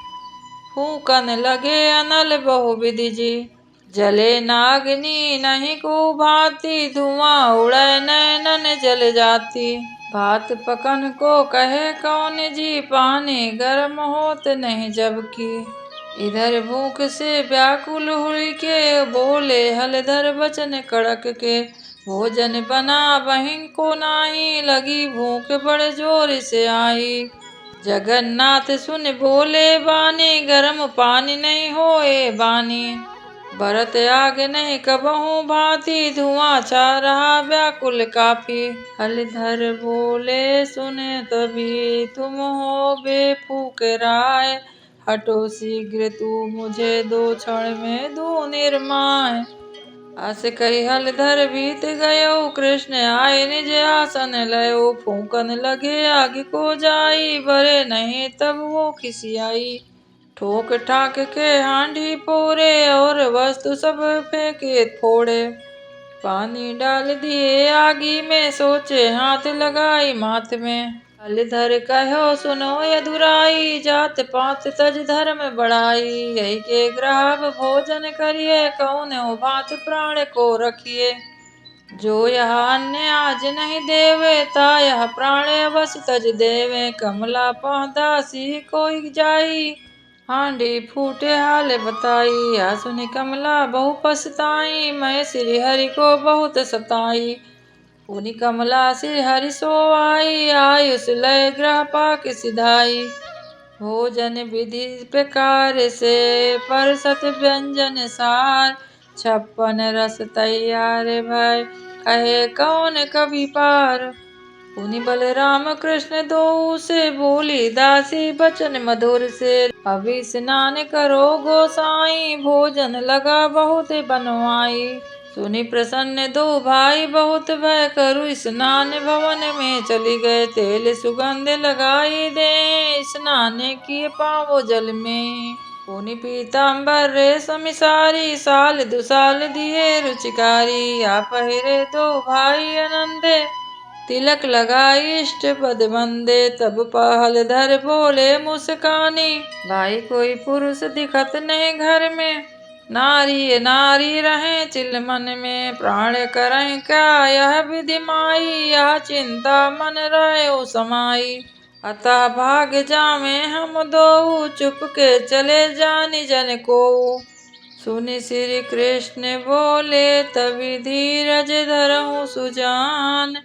फूकन लगे अनल बहुविधि जी। जले नागनी नहीं को भांति, धुआं उड़े नैनन जल जाती। भात पकन को कहे कौन जी, पानी गर्म होत नहीं जबकि। इधर भूख से व्याकुल हुई के, बोले हलधर वचन कड़क के। भोजन बना बहिं को नाही, लगी भूख बड़ जोर से आई। जगन्नाथ सुन बोले बानी, गर्म पानी नहीं होए बानी। भरत आग नहीं कबहू भांति, धुआं छा रहा व्याकुल काफी। हलधर बोले सुने तभी, तुम हो बेफूक राय। हटो शीघ्र तू मुझे, दो क्षण में दूं निर्माय। अस कही हलधर भीत गयो, कृष्ण आए निज आसन लयो। फूंकन लगे आग को जाई, भरे नहीं तब वो खिसियाई। ठोक ठाक के हांडी पोरे, और वस्तु सब फेंके फोड़े। पानी डाल दिए आगी में, सोचे हाथ लगाई माथ में। हलधर कहो सुनो यदुराई, जात पात तज धर्म बढ़ाई। यही के ग्राह भोजन करिए, कौन हो भात प्राण को रखिए। जो यह अन्न आज नहीं देवे, ता यह प्राण अवश्य तज देवे। कमला पहुँदासी कोई जाई, हांडी फूटे हाल बताई। यह सुनी कमला बहु पछताई, मैं श्री हरि को बहुत सताई। पुनि कमला श्री हरि सो आई, आयुष लय ग्रह पाक सिधाई। भोजन विधि प्रकार से, परसत व्यंजन सार। 56 रस तैयार भय, कहे कौन कवि पार। पुनि बलराम कृष्ण दो से बोली दासी बचन मधुर से। अभी स्नान करो गोसाई, भोजन लगा बहुत बनवाई। सुनि प्रसन्न दो भाई बहुत भय करू स्नान, भवन में चली गए तेल सुगंध लगाई दे। स्नान किए पावो जल में, पुनि पीताम्बर रेशम सारी, साल दुसाल दिए रुचिकारी। आ पहिरे दो भाई आनंदे, तिलक लगाई इष्ट पद मंदे। तब हलधर बोले मुस्कानी, भाई कोई पुरुष दिखत नहीं घर में। नारी नारी रहे चिल मन में, प्राण करें क्या यह विधि माई। यह चिंता मन रहे समाई, अतः भाग जामे हम दो। चुपके चले जानि जन को, सुनि श्री कृष्ण बोले तभी धीरज धरहु सुजान।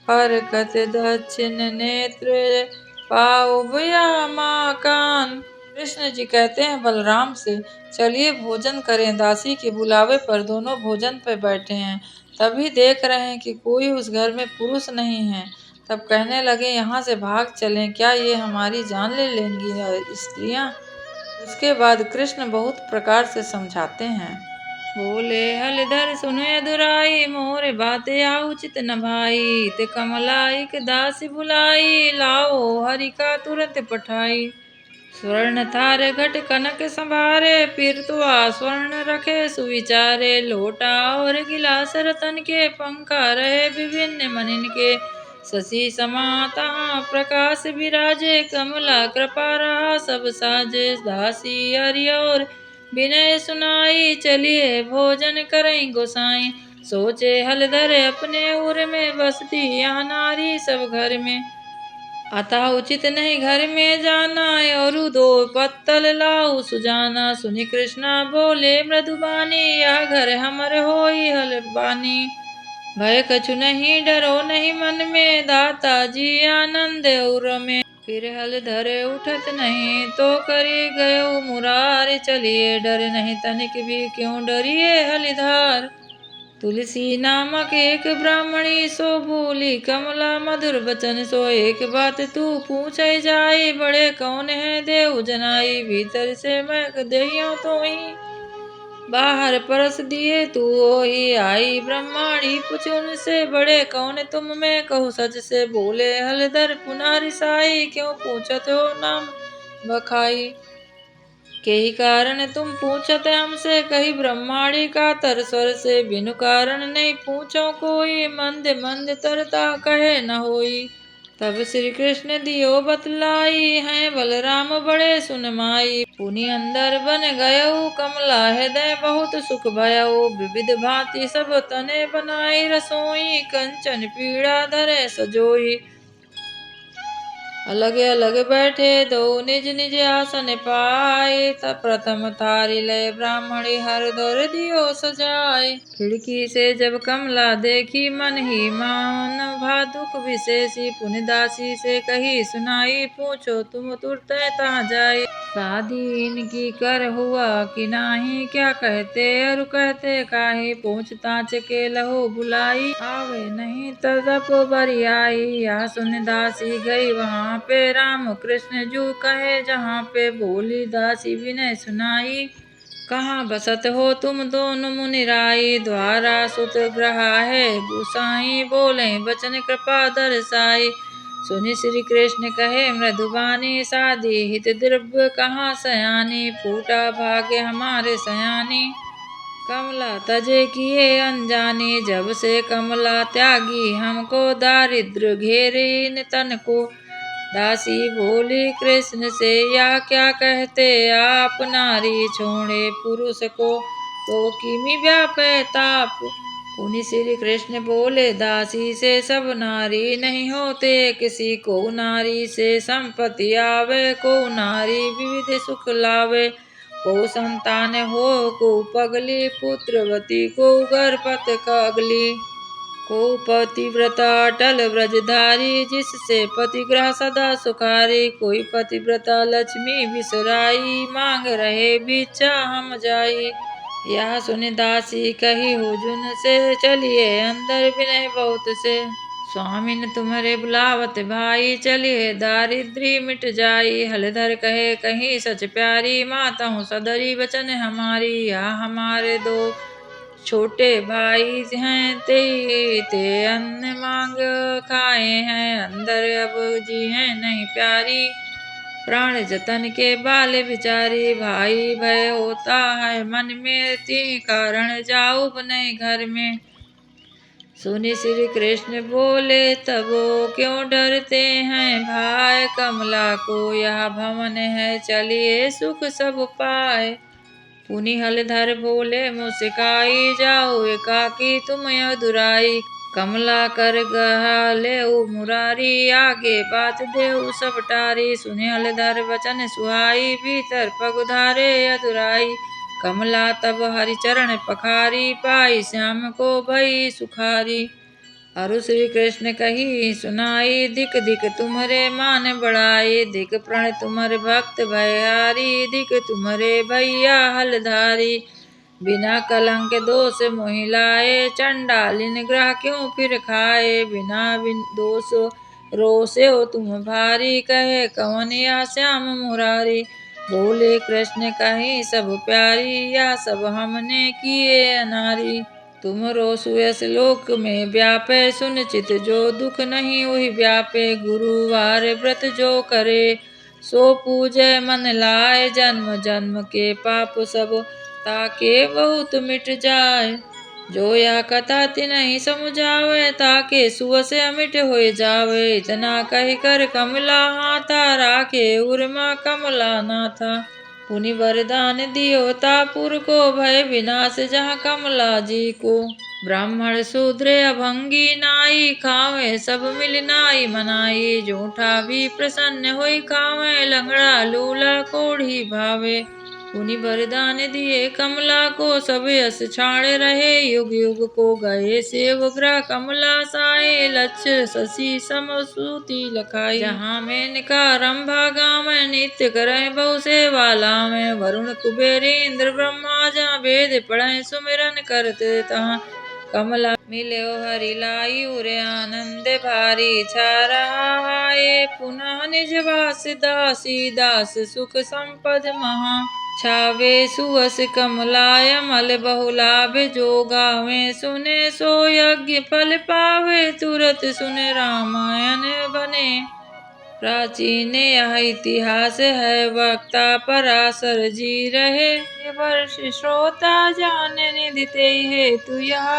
हरकत दक्षिण नेत्र पाऊ कान। कृष्ण जी कहते हैं बलराम से, चलिए भोजन करें। दासी के बुलावे पर दोनों भोजन पर बैठे हैं। तभी देख रहे हैं कि कोई उस घर में पुरुष नहीं है। तब कहने लगे यहाँ से भाग चलें, क्या ये हमारी जान ले लेंगी स्त्रियाँ। उसके बाद कृष्ण बहुत प्रकार से समझाते हैं। बोले हलधर सुनो दुराई, मोर बात या उचित न भाई। ते कमला एक दासी बुलाई, लाओ हरि का तुरंत पठाई। स्वर्ण थार घट कनक संभारे, पीरतुआ स्वर्ण रखे सुविचारे। लोटा और गिलास रतन के, पंखा रहे विभिन्न मनिन के। शशि समाता प्रकाश विराजे, कमला कृपा रहा सब साजे। दासी हरि और विनय सुनाई, चलिए भोजन करें गोसाई। सोचे हलधर अपने उर में, बसती यहाँ नारी सब घर में। अतः उचित नहीं घर में जाना, और दो पत्तल लाऊ सुजाना। सुनि कृष्णा बोले मृदुबानी, यह घर हमर होई हलबानी। भय कछु नहीं डरो नहीं मन में, दाता जी आनंद उर में। फिर हलधर उठत नहीं तो करी गयो मुरार। चलिए डर नहीं तनिक भी क्यों डरिए हलिधार। तुलसी नामक एक ब्राह्मणी सो बोली, कमला मधुर बचन सो। एक बात तू पूछे जाई, बड़े कौन है देव जनाई। भीतर से महक देहियों तो ही, बाहर परस दिए तू ही आई। ब्रह्माणी पूछ उनसे, बड़े कौन तुम में कहूँ सच से। बोले हलधर पुनः रिसाई, क्यों पूछत हो नाम बखाई। केही कारण तुम पूछत हमसे, कही ब्रह्माणी का तर स्वर से। बिनु कारण नहीं पूछो कोई, मंद मंद तरता कहे न होई। तब श्री कृष्ण दियो बतलाई, हैं बलराम बड़े सुनमाई। पुनि अंदर बन गयो कमला हृदय बहुत सुख भयो। विविध भांति सब तने बनाई रसोई, कंचन पीड़ा धरे सजोई। अलग अलग बैठे दो निज निज आसन पाए। तब प्रथम थारी लय ब्राह्मणी हर दर दियो सजाए। खिड़की से जब कमला देखी मन ही मान, भा दुख विशेषी। पुनि दासी से कही सुनाई, पूछो तुम तुरत तहाँ जाई। शादी इनकी कर हुआ कि नाही, क्या कहते और कहते काहे। पूछताछ के लहो बुलाई, आवे नहीं तदप बरियाई। या सुन दासी गई वहाँ पे, राम कृष्ण जू कहे जहाँ पे। बोली दासी विनय सुनाई, कहाँ बसत हो तुम दोनों मुनिराई। द्वारा सुत ग्रहा है गोसाई, बोले बचन कृपा दर्शाई। सुनि श्री कृष्ण कहे मृदुबानी, सादी हित द्रव्य कहाँ सयानी। फूटा भाग्य हमारे सयानी, कमला तजे किए अनजानी। जब से कमला त्यागी हमको, दारिद्र घेरे इन तन को। दासी बोली कृष्ण से, या क्या कहते आप। नारी छोड़े पुरुष को, तो किमि व्यापे ताप। पुनि श्री कृष्ण बोले दासी से, सब नारी नहीं होते किसी को। नारी से संपत्ति आवे, को नारी विविध सुख लावे। को संतान हो को पगली, पुत्रवती को गर्भपत कागली। को पतिव्रता अटल व्रजधारी, जिससे पतिग्रह सदा सुखारी। कोई पतिव्रता लक्ष्मी बिसराई, मांग रहे भिक्षा हम जाई। यह सुनि दासी कही हुजुन से, चलिए अंदर विनय बहुत से। स्वामी ने तुम्हारे बुलावत भाई, चलिए दारिद्री मिट जाई। हलधर कहे कहीं सच प्यारी, माता हूँ सदरी वचन हमारी। या हमारे दो छोटे भाई हैं, ते अन्न मांग खाए हैं अंदर, अब जी हैं नहीं प्यारी। प्राण जतन के बाल बिचारी, भाई भय होता है मन में, ती कारण जाओ बने घर में। सुनी श्री कृष्ण बोले तब क्यों डरते हैं भाई, कमला को यह भवन है चलिए सुख सब पाए। पुनि हलधर बोले मुस्काई, जाओ एकाकी तुम दुराई। कमला कर गहा ले मुरारी, आगे बात देऊ सब टारी। सुनि हलधर वचन सुहाई, भीतर पगुधारे अधुराई। कमला तब हरिचरण पखारी, पाई श्याम को भई सुखारी। अरु श्री कृष्ण कही सुनाई, धिक धिक तुम्हारे मान बढ़ाई। धिक प्रण तुम्हारे भक्त भयहारी, धिक तुम्हारे भैया हलधारी। बिना कलंक दोष मोहि लाए, चंडालिन ग्रह क्यों फिर खाए। बिना दोष रोषे हो तुम भारी, कहे कवन या श्याम मुरारी। बोले कृष्ण कहीं सब प्यारी, या सब हमने किए अनारी। तुम रोसु यस लोक में व्यापे, सुन चित जो दुख नहीं वही व्यापे। गुरुवार व्रत जो करे, सो पूजे मन लाए। जन्म जन्म के पाप सब ताके बहुत मिट जाए। जो यह कथा तिन्हि समुझावे, ताके सुअ से अमिट हो जावे। इतना कही कर कमला हाथा, राखे उर्मा कमला नाथा। पुनि वरदान दियो तापुर को, भय विनाश जहाँ कमला जी को। ब्राह्मण शूद्र अभंगी नाई, खावे सब मिल नाई मनाई। जूठा भी प्रसन्न होई खावे, लंगड़ा लूला कोढ़ी भावे। पुनि वरदान दिए कमला को, सब यश छाड़े रहे युग युग को। गए सेव ग्रह कमला साए, लक्ष्य शशि समसूति लखाई। जहाँ मेनका रंभा गाँव, नित्य करे बहु सेवा लावे। वरुण कुबेर इंद्र ब्रह्मा, जहाँ वेद पढ़े सुमिरन करते तहाँ। कमला मिले हरि लाई, उरे आनंद भारी छा रहा है। पुनः निज वास दासी, दास सुख संपद महा छावे। सुवस कमलाय मल बहुलाभ, जो गावे सुने सो यज्ञ फल पावे। तुरत सुने रामायण बने, प्राचीन यह इतिहास है। वक्ता पराशर जी रहे, ये वर्ष श्रोता जाने निधि ते हेतु यह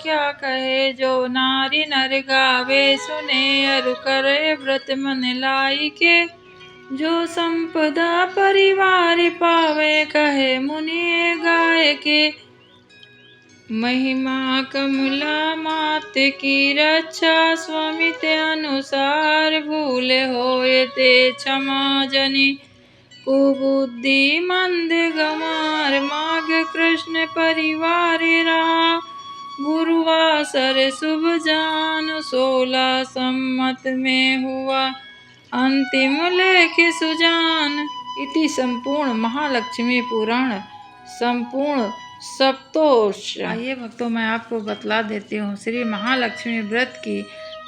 क्या कहे। जो नारी नर गावे सुने, अरु करे व्रत मन लाई के। जो संपदा परिवार पावे, कहे मुनि गाय के। महिमा कमला मात की रक्षा, स्वामित अनुसार भूल होए ते क्षमा जनि। कुबुद्धि मंद गमार, माग कृष्ण परिवार रहा। गुरुवासर शुभ जान, 16 सम्मत में हुआ अंतिम लेख सुजान। इति संपूर्ण महालक्ष्मी पुराण संपूर्ण सप्तोष। आइए भक्तों, मैं आपको बतला देती हूँ श्री महालक्ष्मी व्रत की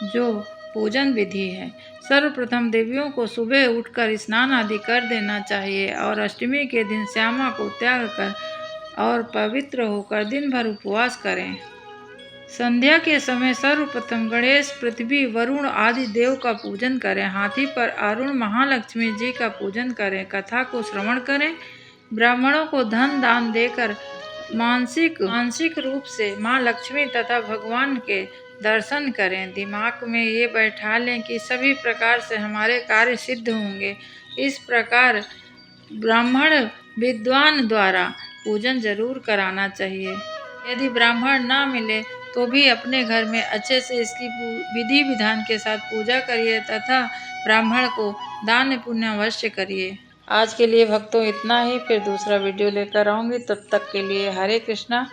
जो पूजन विधि है। सर्वप्रथम देवियों को सुबह उठकर स्नान आदि कर देना चाहिए और अष्टमी के दिन श्यामा को त्याग कर और पवित्र होकर दिन भर उपवास करें। संध्या के समय सर्वप्रथम गणेश, पृथ्वी, वरुण आदि देव का पूजन करें। हाथी पर अरुण महालक्ष्मी जी का पूजन करें। कथा को श्रवण करें। ब्राह्मणों को धन दान देकर मानसिक रूप से माँ लक्ष्मी तथा भगवान के दर्शन करें। दिमाग में ये बैठा लें कि सभी प्रकार से हमारे कार्य सिद्ध होंगे। इस प्रकार ब्राह्मण विद्वान द्वारा पूजन जरूर कराना चाहिए। यदि ब्राह्मण ना मिले तो भी अपने घर में अच्छे से इसकी विधि विधान के साथ पूजा करिए तथा ब्राह्मण को दान पुण्य अवश्य करिए। आज के लिए भक्तों इतना ही, फिर दूसरा वीडियो लेकर आऊंगी। तब तक के लिए हरे कृष्णा,